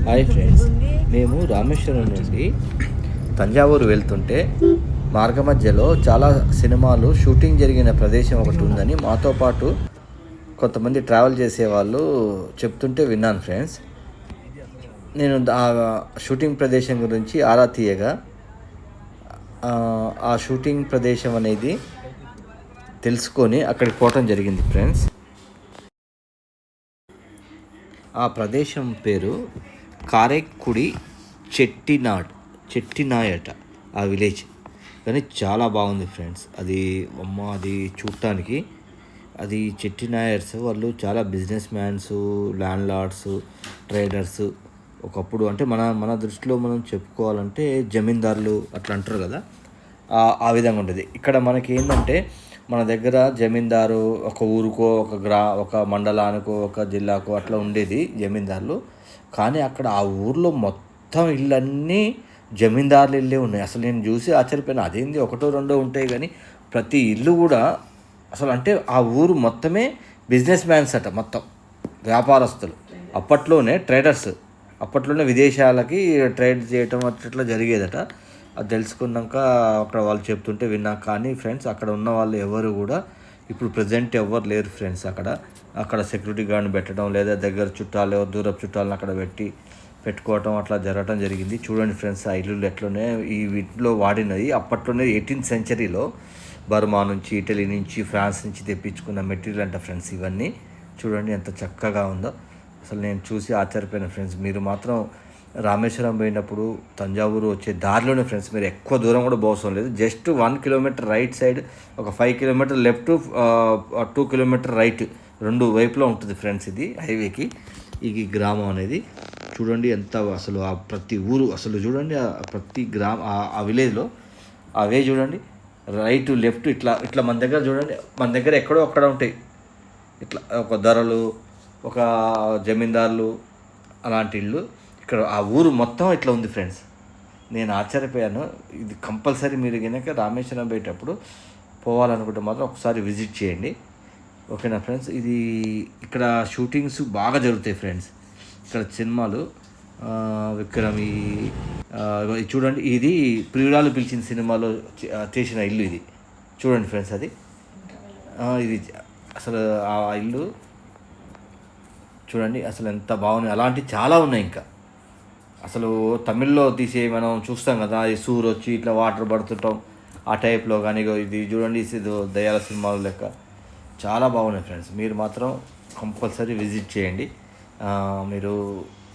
Hi friends, మేము రామేశ్వరం నుండి తంజావూరు వెళ్తుంటే మార్గ మధ్యలో చాలా సినిమాలు షూటింగ్ జరిగిన ప్రదేశం ఒకటి ఉందని మాతో పాటు కొంతమంది ట్రావెల్ చేసేవాళ్ళు చెప్తుంటే విన్నాను ఫ్రెండ్స్. నేను ఆ షూటింగ్ ప్రదేశం గురించి ఆరా తీయగా ఆ షూటింగ్ ప్రదేశం అనేది తెలుసుకొని అక్కడికి పోవటం జరిగింది ఫ్రెండ్స్. ఆ ప్రదేశం పేరు కారైక్కుడి చెట్టినాయట ఆ విలేజ్. కానీ చాలా బాగుంది ఫ్రెండ్స్. అది చూడటానికి అది చెట్టినాయర్స్ వాళ్ళు చాలా business mans, landlords, traders. ఒకప్పుడు అంటే మన దృష్టిలో మనం చెప్పుకోవాలంటే జమీందారులు అట్లా అంటారు కదా, ఆ విధంగా ఉంటుంది. ఇక్కడ మనకి ఏంటంటే మన దగ్గర జమీందారు ఒక ఊరుకో ఒక మండలానికో ఒక జిల్లాకో అట్లా ఉండేది జమీందారులు. కానీ అక్కడ ఆ ఊర్లో మొత్తం ఇళ్ళన్నీ జమీందారులు ఇల్లే ఉన్నాయి. అసలు నేను చూసి ఆశ్చర్యపోయినా, అదేంది ఒకటో రెండో ఉంటాయి కానీ ప్రతి ఇల్లు కూడా అసలు అంటే ఆ ఊరు మొత్తమే బిజినెస్ మ్యాన్స్ అట, మొత్తం వ్యాపారస్తులు. అప్పట్లోనే ట్రేడర్స్, అప్పట్లోనే విదేశాలకి ట్రేడ్ చేయటం అట్లా జరిగేదట. అది తెలుసుకున్నాక అక్కడ వాళ్ళు చెప్తుంటే విన్నా. కానీ ఫ్రెండ్స్ అక్కడ ఉన్న వాళ్ళు ఎవరు కూడా ఇప్పుడు ప్రజెంట్ ఎవరు లేరు ఫ్రెండ్స్. అక్కడ సెక్యూరిటీ గార్డ్ని పెట్టడం, లేదా దగ్గర చుట్టాలు దూరపు చుట్టాలను అక్కడ పెట్టుకోవటం అట్లా జరగడం జరిగింది. చూడండి ఫ్రెండ్స్, ఆ ఇల్లు ఎట్లనే ఈ వీటిలో వాడినది అప్పట్లోనే 18th సెంచరీలో బర్మా నుంచి, ఇటలీ నుంచి, ఫ్రాన్స్ నుంచి తెప్పించుకున్న మెటీరియల్ అంట ఫ్రెండ్స్. ఇవన్నీ చూడండి ఎంత చక్కగా ఉందో. అసలు నేను చూసి ఆశ్చర్యపోయిన ఫ్రెండ్స్. మీరు మాత్రం రామేశ్వరం పోయినప్పుడు తంజావూరు వచ్చే దారిలోనే ఫ్రెండ్స్, మీరు ఎక్కువ దూరం కూడా పోవసం లేదు. జస్ట్ 1 కిలోమీటర్ రైట్ సైడ్, ఒక 5 కిలోమీటర్ లెఫ్ట్, 2 కిలోమీటర్ రైట్, 2 వైపులో ఉంటుంది ఫ్రెండ్స్. ఇది హైవేకి ఈ గ్రామం అనేది. చూడండి ఎంత అసలు ఆ ప్రతి ఊరు అసలు చూడండి, ప్రతి ఆ విలేజ్లో అవే చూడండి, రైట్ లెఫ్ట్ ఇట్లా మన దగ్గర చూడండి. మన దగ్గర ఎక్కడో అక్కడ ఉంటాయి ఇట్లా ఒక ధరలు, ఒక జమీందారులు అలాంటి ఇళ్ళు. ఇక్కడ ఆ ఊరు మొత్తం ఇట్లా ఉంది ఫ్రెండ్స్. నేను ఆశ్చర్యపోయాను. ఇది కంపల్సరీ మీరు కనుక రామేశ్వరం పోయేటప్పుడు పోవాలనుకుంటే మాత్రం ఒకసారి విజిట్ చేయండి, ఓకేనా ఫ్రెండ్స్. ఇక్కడ షూటింగ్స్ బాగా జరుగుతాయి ఫ్రెండ్స్. ఇక్కడ సినిమాలు విక్రమి చూడండి, ఇది ప్రియురాలు పిలిచిన సినిమాలో చేసిన ఇల్లు ఇది. చూడండి ఫ్రెండ్స్, ఇది అసలు ఆ ఇల్లు చూడండి అసలు ఎంత బాగున్నాయి. అలాంటివి చాలా ఉన్నాయి. ఇంకా అసలు తమిళ్లో తీసే మనం చూస్తాం కదా, ఈ సూర్ వచ్చి ఇట్లా వాటర్ పడుతుంటాం ఆ టైప్లో. కానీ ఇది చూడండి, ఇది దయాల సినిమాలు లెక్క చాలా బాగున్నాయి ఫ్రెండ్స్. మీరు మాత్రం కంపల్సరీ విజిట్ చేయండి. మీరు